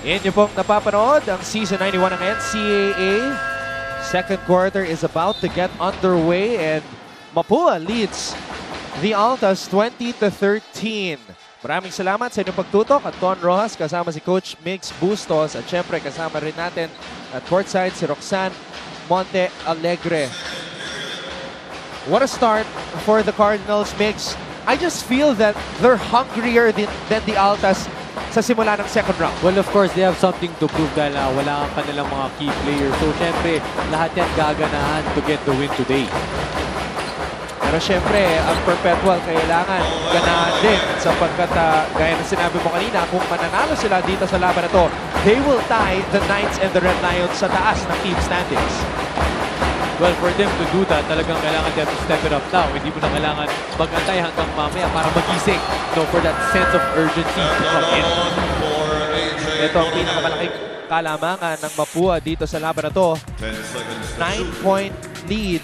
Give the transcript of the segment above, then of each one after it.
Inyo pong napapanood ang Season 91 ng NCAA. Second quarter is about to get underway and Mapua leads the Altas 20-13. Maraming salamat sa inyong pagtutok at Ton Rojas kasama si Coach Migs Bustos at syempre kasama rin natin at courtside si Roxanne Monte Alegre. What a start for the Cardinals, Migs. I just feel that they're hungrier than the Altas sa simula ng second round. Well, of course, they have something to prove dahil wala ang kanilang mga key players. So, syempre, lahat yan gaganahan to get the win today. Pero syempre, ang Perpetual kailangan ganahan din sapagkat gaya na sinabi mo kanina, kung mananalo sila dito sa laban na to, they will tie the Knights and the Red Lions sa taas ng team standings. Well, for them to do that, talagang kailangan them to step it up now. Hindi mo na kailangan mag-antay hanggang mamaya para magising. No, for that sense of urgency to come in. Ito ang pinakamalaking kalamangan ng Mapua dito sa laban na to. 9-point lead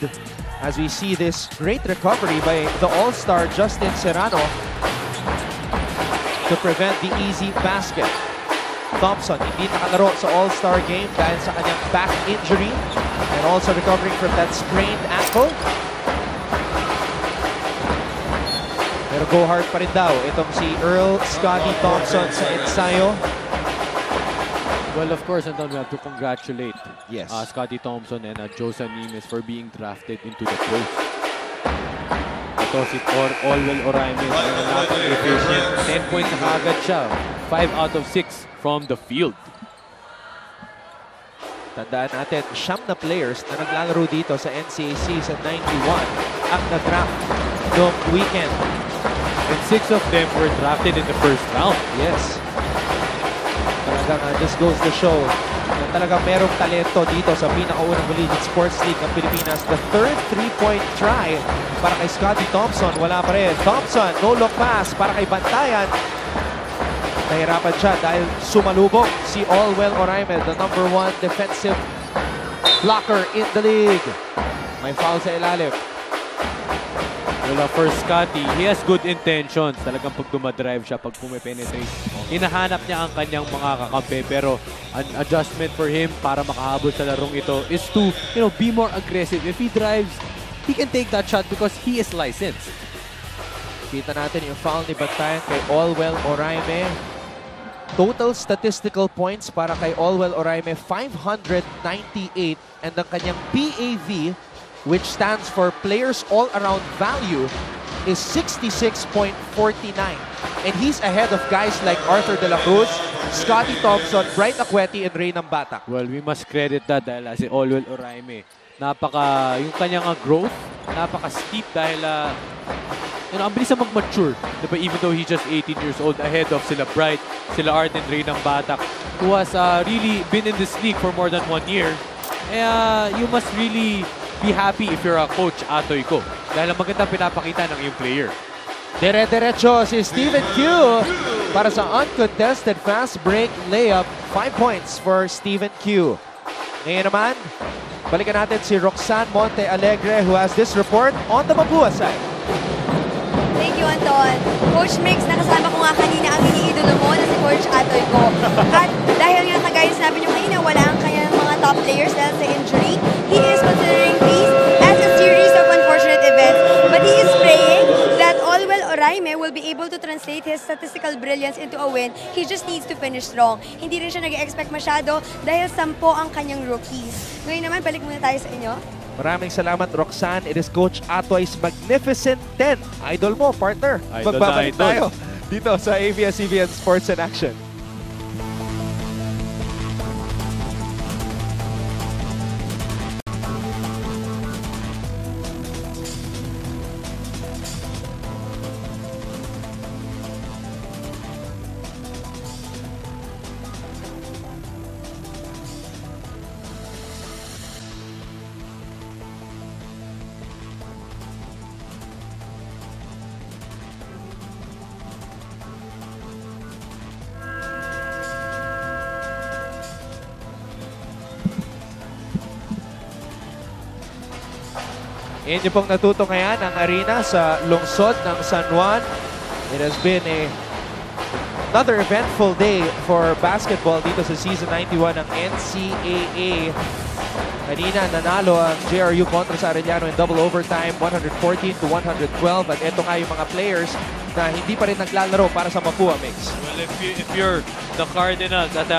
as we see this great recovery by the All-Star Justin Serrano to prevent the easy basket. Thompson hindi nakalaro sa All-Star game dahil sa kanyang back injury and also recovering from that sprained ankle. Pero go hard pa rin daw itong si Earl Scotty Thompson sa ensayo. Well, of course, Anton, we have to congratulate Scotty Thompson and Josa Nimes for being drafted into the post. Ito si Allwell Oraime, napaka-efficient. 10 points na kaagad siya. 5 out of 6 from the field. Tandaan natin, 9 na players na naglalaro dito sa NCAA Season 91 ang na-draft noong weekend. And 6 of them were drafted in the first round. Yes. Talagang this goes to show na talagang merong talento dito sa pinakaunang collegiate sports league ng Pilipinas. The third three-point try para kay Scotty Thompson. Wala pa rin. Thompson, no-look pass para kay Bantayan. Nahirapan siya dahil sumalubong si Allwell Oraime, the #1 defensive blocker in the league. May foul sa ilalim. Well, for Scotty, he has good intentions. Talagang pag dumadrive siya, pag pumipenetrate, hinahanap niya ang kanyang mga kakampi. Pero an adjustment for him para makahabol sa larong ito is to, be more aggressive. If he drives, he can take that shot because he is licensed. Kita natin yung foul ni Bantayan kay Allwell Oraime. Total statistical points para kay Allwell Oraime, 598. And ang kanyang PAV, which stands for Players All-Around Value, is 66.49. And he's ahead of guys like Arthur De La Cruz, Scotty Thompson, Bright Acueti, and Ray Batak. Well, we must credit that dahil si Allwell Oraime, yung kanyang growth, napaka-steep dahil ang bilis na mag-mature. Diba? Even though he's just 18 years old, ahead of sila Bright, sila Art and Ray Batak, who has really been in this league for more than 1 year. You must really be happy if you're a coach, Atoy ko. Dahil ang magandang pinapakita ng iyong player. Dire-diretso si Stephen Q para sa uncontested fast break layup. 5 points for Stephen Q. Ngayon naman, balikan natin si Roxanne Monte Alegre who has this report on the Mapua side. Thank you, Anton. Coach Mix, nakasama ko nga kanina ang iniidolo mo na si Coach Atoy ko. At dahil nga kagaya sinabi niyo kanina, wala ang kanyang mga top players dahil sa injury, he is considering these as a series of unfortunate events. But he is praying that Allwell Oraime will be able to translate his statistical brilliance into a win. He just needs to finish strong. Hindi rin siya nag-expect masyado dahil 10 ang kanyang rookies. Ngayon naman, balik muna tayo sa inyo. Maraming salamat, Roxanne. It is Coach Atoy's Magnificent 10. Idol mo, partner. Magbabalik tayo dito sa ABS-CBN Sports in Action. Inyo pong natuto ngayon ang arena sa lungsod ng San Juan. It has been a Another eventful day for basketball dito sa Season 91 ng NCAA. Kanina nanalo ang JRU kontra sa Arellano in double overtime, 114-112. At ito nga yung mga players na hindi pa rin naglalaro para sa Mapua, Mix. Well, if you're the Cardinals at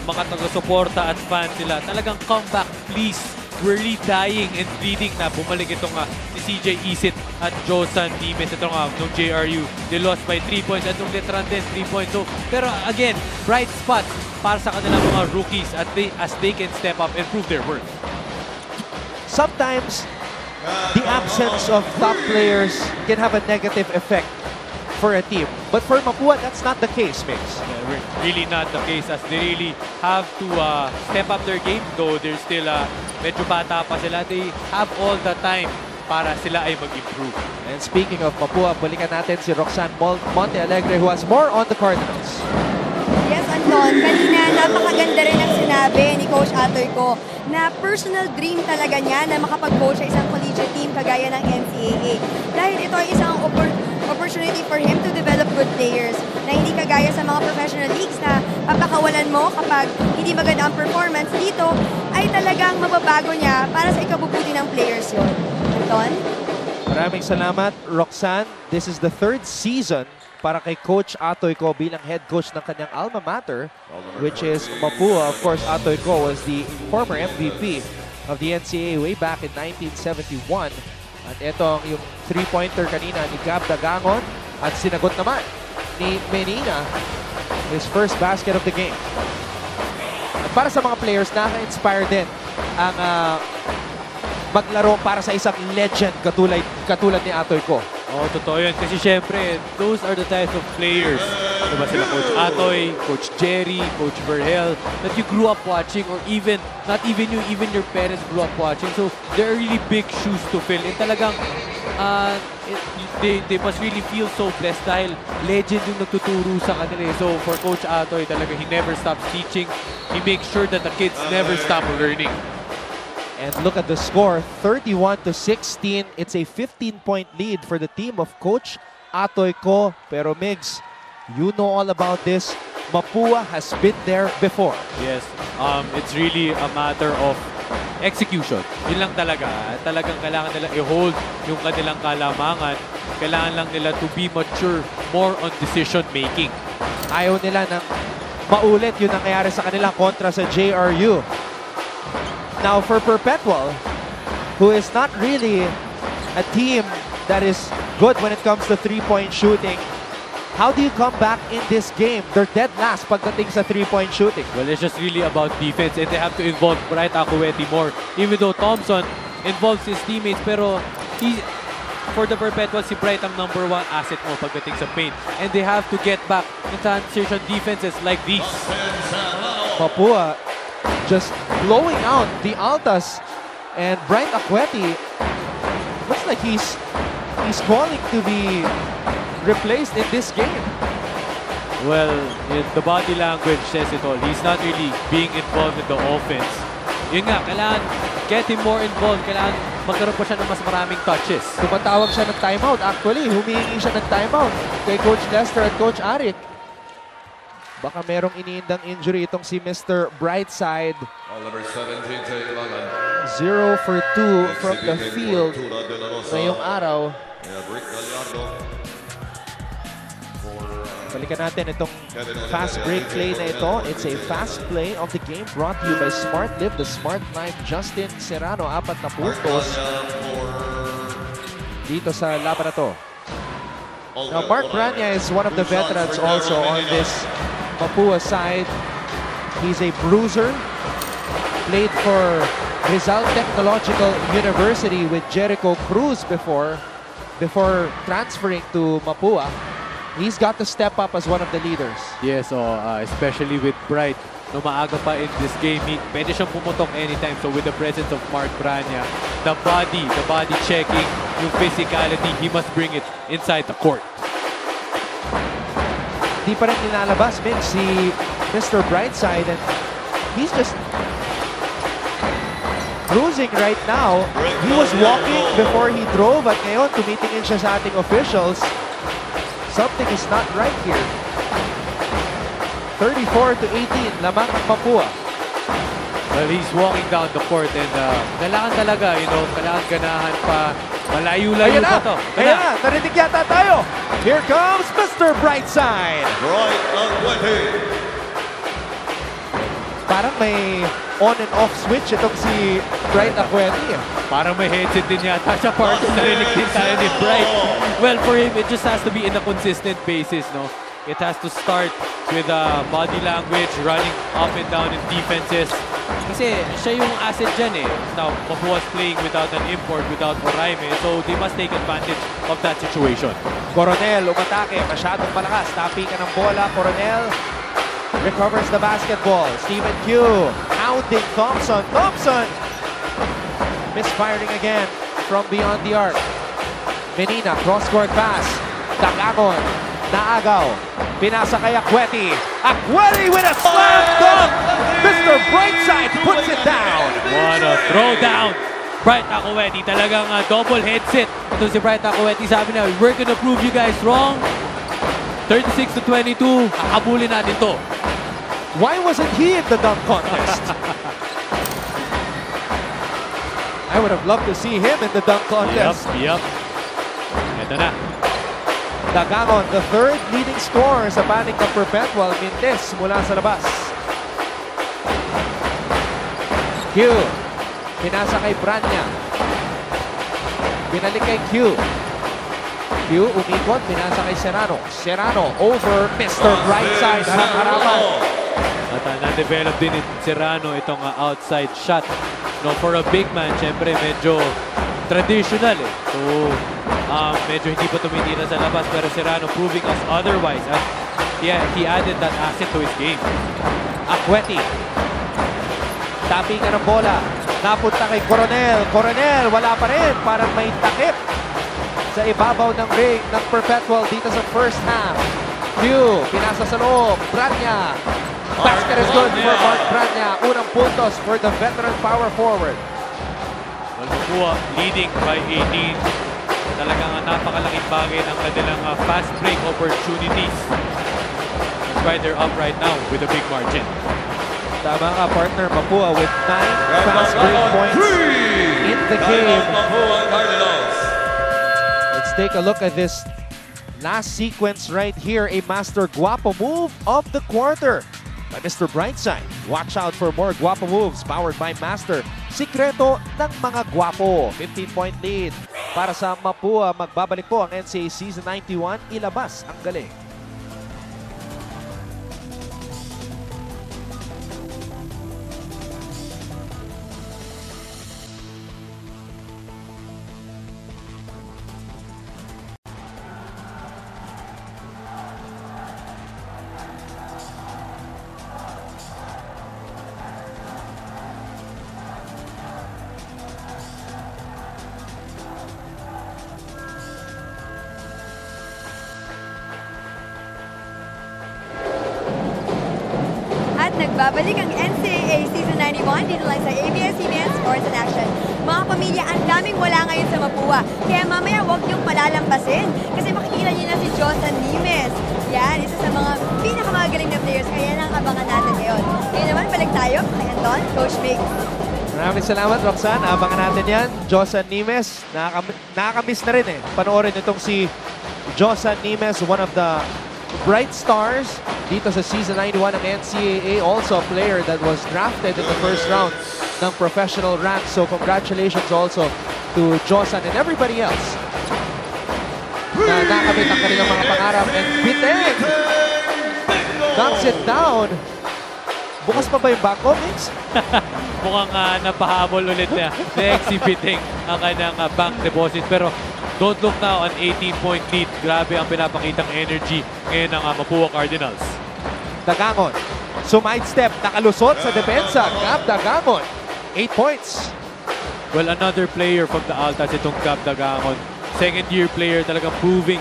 mga taga-suporta at fans nila, talagang comeback, please. We're really dying and bleeding na bumalik itong si CJ Isit at Josan Dimes. Ito nga, nung JRU, they lost by 3 points at nung Letran din 3 points. So, pero again, bright spots para sa kanilang mga rookies as they can step up and prove their worth. Sometimes, the absence of top players can have a negative effect for a team. But for Mapua, that's not the case, Mix. Yeah, really not the case as they really have to step up their game, though they're still medyo bata pa sila. They have all the time para sila ay mag-improve. And speaking of Mapua, balikan natin si Roxanne Montealegre who has more on the Cardinals. Yes, Anton. Kanina, napakaganda rin ang sinabi ni Coach Atoy ko na personal dream talaga niya na makapag-coach sa isang collegiate team kagaya ng NCAA. Dahil ito ay isang opportunity for him to develop good players na hindi kagaya sa mga professional leagues na papakawalan mo kapag hindi maganda ang performance. Dito ay talagang mababago niya para sa ikabubuti ng players yun. Anton? Maraming salamat, Roxanne. This is the 3rd season para kay Coach Atoy ko bilang head coach ng kanyang alma mater, which is Mapua. Of course, Atoy ko was the former MVP of the NCAA way back in 1971. At ito yung 3-pointer kanina ni Gab Dagangon at sinagot naman ni Menina his first basket of the game. At para sa mga players, nakaka-inspire din ang maglaro para sa isang legend katulad ni Atoy ko. Oh, totoo yun. Kasi syempre, those are the types of players. Diba sila Coach Atoy, Coach Jerry, Coach Verhel, that you grew up watching, or even, not even you, even your parents grew up watching. So, there are really big shoes to fill. And talagang, they must really feel so blessed dahil legend yung nagtuturo sa kanila. So, for Coach Atoy, talaga, he never stops teaching. He makes sure that the kids never stop learning. And look at the score, 31-16. It's a 15-point lead for the team of Coach Atoy ko. Pero Migs, you know all about this. Mapua has been there before. Yes, it's really a matter of execution. Yun lang talaga. Talagang kailangan nila i-hold yung kanilang kalamangan. Kailangan lang nila to be mature more on decision making. Ayaw nila na maulit yung nangyayari sa kanila kontra sa JRU. Now for Perpetual, who is not really a team that is good when it comes to three-point shooting, how do you come back in this game? They're dead last pagdating sa three-point shooting. Well, it's just really about defense and they have to involve Bright Akueti more. Even though Thompson involves his teammates, pero for the Perpetual, si Bright ang #1 asset mo pagdating sa paint. And they have to get back in transition defenses like these. Mapua just blowing out the Altas, and Bright Akueti looks like he's calling to be replaced in this game. Well, the body language says it all. He's not really being involved in the offense. Yun nga, kailangan get him more involved. Kailangan magkaroon pa siya ng mas maraming touches. Tumatawag siya ng timeout. Actually, humihingi siya ng timeout kay Coach Lester at Coach Arik. Baka merong iniindang injury itong si Mr. Brightside. 0 for 2 from the field ngayong araw. Balikan natin itong fast break play na ito. It's a fast play of the game brought to you by Smart Live, the Smart Life. Justin Serrano, 4 na puntos dito sa laban na to. Now, Mark Branya is one of the veterans also on this Mapua side. He's a bruiser. Played for Rizal Technological University with Jericho Cruz before transferring to Mapua. He's got to step up as one of the leaders. Yes, especially with Bright. No, maaga pa in this game, pwede siyang pumutok anytime. So with the presence of Mark Branya, the body checking, yung physicality, he must bring it inside the court. Di pa rin nilalabas, Min, si Mr. Brightside, and he's just cruising right now. He was walking before he drove, at ngayon tumitingin siya sa ating officials. Something is not right here. 34-18, lamang ang Mapua. Well, he's walking down the court and kailangan talaga, kailangan ganahan pa. Malayo-layo pa to. Ayan na, narinig yata tayo. Here comes Mr. Brightside. Bright Aguete. Parang may on and off switch itong si Bright Aguete. Parang may headset din yata siya. Parang narinig din tayo ni Bright. Well, for him, it just has to be in a consistent basis, no? It has to start with body language, running up and down in defenses. Kasi siya yung asset dyan eh. Now, Mapua's playing without an import, without Oraime, so they must take advantage of that situation. Coronel, umatake, masyadong malakas. Tapingan ng bola, Coronel recovers the basketball. Stephen Q, hounding Thompson. Thompson misfiring again from beyond the arc. Menina, cross-court pass. Dagagon, naagaw. Pinasa kay Aguete. Aguete with a slam dunk! Mr. Brightside puts it down. What a throwdown! Bright Aguete, talagang double headset. Ito si Bright Aguete, sabi na, we're gonna prove you guys wrong. 36-22, hahabulin natin to. Why wasn't he in the dunk contest? I would have loved to see him in the dunk contest. Yep. Ito na. Dagangon, the third leading scorer sa panig ng Perpetual. Mintes mula sa labas. Q. Pinasa kay Branya. Binalik kay Q. Q umikot, pinasa kay Serrano. Serrano over Mr. Brightside. Harap-harapan. At na-develop din ni Serrano itong outside shot. No, for a big man, syempre medyo traditional eh. So, medyo hindi pa tumitira sa labas, pero Serrano proving us otherwise. At yeah, he added that asset to his game. Aguete. Tapingan ng bola. Napunta kay Coronel. Coronel, wala pa rin. Parang may takip sa ibabaw ng ring ng Perpetual dito sa first half. Q, pinasa sa loob. Branya. Basket is good for Mark Branya. Unang puntos for the veteran power forward. Well, Mapua leading by 18. Talagang napakalaking bagay ng kanilang fast break opportunities. That's why they're up right now with a big margin. Tama ka, partner. Mapua with 9 fast break points in the game. Let's take a look at this last sequence right here. A Master Guapo move of the quarter by Mr. Brightside. Watch out for more Guapo moves powered by Master. Sikreto ng mga Guapo. 15-point lead para sa Mapua. Magbabalik po ang NCAA Season 91. Ilabas ang galing. Nagbabalik ang NCAA Season 91 dito lang sa ABS-CBN Sports in Action. Mga pamilya, ang daming wala ngayon sa Mapua. Kaya mamaya huwag niyong palalampasin. Kasi makikita niyo na si Josan Nimes. Yan, isa sa mga pinakamagaling na players. Kaya lang abangan natin ngayon. Ngayon naman, balik tayo kay Anton, Coach Mick. Maraming salamat, Roxanne. Abangan natin yan. Josan Nimes. Nakakamiss na rin eh. Panoorin itong si Josan Nimes, one of the bright stars dito sa Season 91 ng NCAA. Also a player that was drafted in the first round ng professional rank. So congratulations also to Josan and everybody else na nakamit ang kanilang mga pangarap. And Biteng knocks it down. Bukas pa ba yung back Mix? Mukhang napahabol ulit na exhibiting ang kanyang bank deposit. Pero don't look now, an 18-point lead. Grabe ang pinapakitang energy ngayon ng Mapua Cardinals. Dagangon, sumide-step, nakalusot sa depensa. Gab Dagangon, 8 points. Well, another player from the Altas, itong Gab Dagangon. Second-year player, talagang proving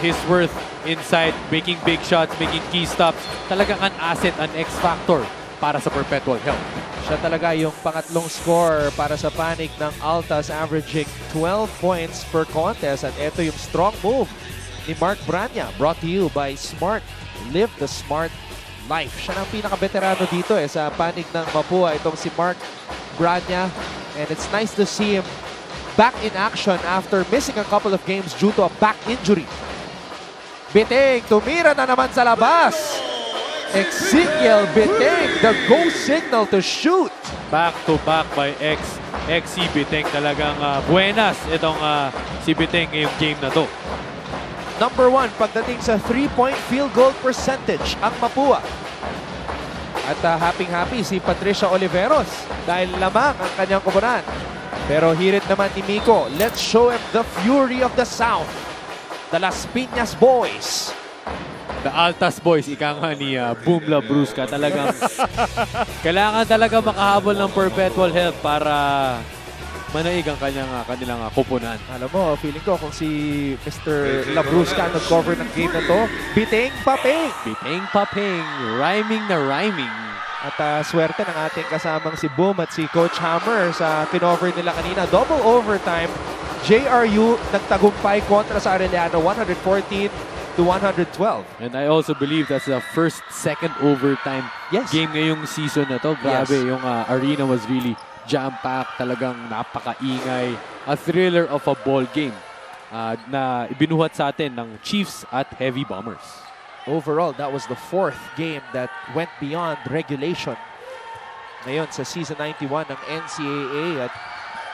his worth inside, making big shots, making key stops. Talagang an asset, an X-factor para sa Perpetual Health. Siya talaga yung pangatlong score para sa panig ng Altas, averaging 12 points per contest. At ito yung strong move ni Mark Branya, brought to you by Smart. Live the Smart life. Siya ang pinaka-veterano dito sa panig ng Mapua, itong si Mark Branya. And it's nice to see him back in action after missing a couple of games due to a back injury. Biting, tumira na naman sa labas. Ezekiel Biting, the go signal to shoot. Back to back by XC Biting. Talagang buenas itong si Biting ngayong game na to. Number 1 pagdating sa 3-point field goal percentage ang Mapua. At happy si Patricia Oliveros dahil lamang ang kanyang koponan. Pero hirit naman ni Miko. Let's show him the fury of the South. The Las Piñas boys. The Altas boys, ika nga ni Boom La Brusca. Talagang kailangan talaga makahabol ng Perpetual Health para manaig ang kanilang koponan. Alam mo, feeling ko kung si Mr. Labrusca nag-cover ng game na to, biting paping! Biting paping, rhyming na rhyming. At swerte ng ating kasamang si Boom at si Coach Hammer sa kinover nila kanina. Double overtime, JRU nagtagumpay kontra sa Arellano, 114-112. And I also believe that's the first, second overtime game ngayong season na to. Grabe, yung arena was really jam-packed, talagang napakaingay. A thriller of a ball game na ibinuhat sa atin ng Chiefs at Heavy Bombers. Overall, that was the 4th game that went beyond regulation ngayon sa Season 91 ng NCAA. At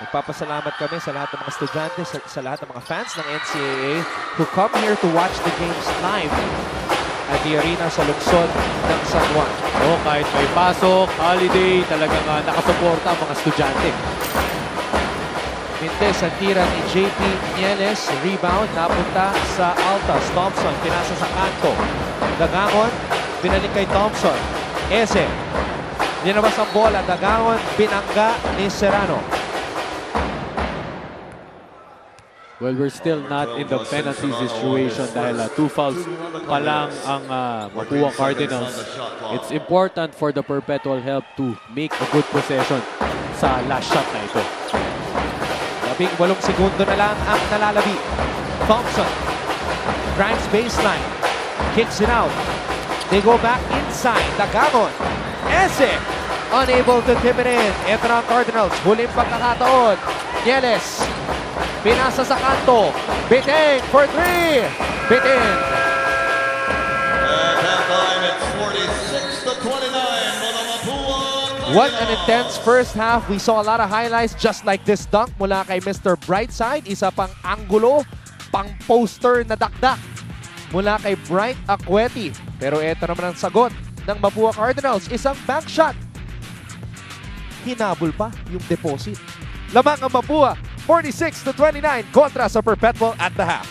nagpapasalamat kami sa lahat ng mga estudyante, sa lahat ng mga fans ng NCAA who come here to watch the games live at the arena sa lungsod ng San Juan. Kahit may pasok, holiday, talagang nakasuporta ang mga estudyante. Mintes ang tira ni JP Nieles. Rebound, napunta sa Altas. Thompson, pinasa sa kanto. Dagangon, binalik kay Thompson. Ese, dinabas ang bola. Dagangon, binangga ni Serrano. Well, we're still not in the penalty situation dahil 2 fouls pa lang ang Mapua Cardinals. It's important for the Perpetual Health to make a good possession sa last shot na ito. 18 segundo na lang ang nalalabi. Thompson drives baseline, kicks it out. They go back inside. Dagamon, Ese, unable to tip it in. Ito na ang Cardinals, huling pagkakataon. Nieles, pinasa sa kanto. Biting for 3. Biting. What an intense first half. We saw a lot of highlights just like this dunk mula kay Mr. Brightside. Isa pang anggulo, pang poster na dakdak mula kay Bright Aqueti. Pero ito naman ang sagot ng Mapua Cardinals. Isang bank shot. Hinabol pa yung deposit. Lamang ang Mapua, 46-29 kontra sa Perpetual at the half.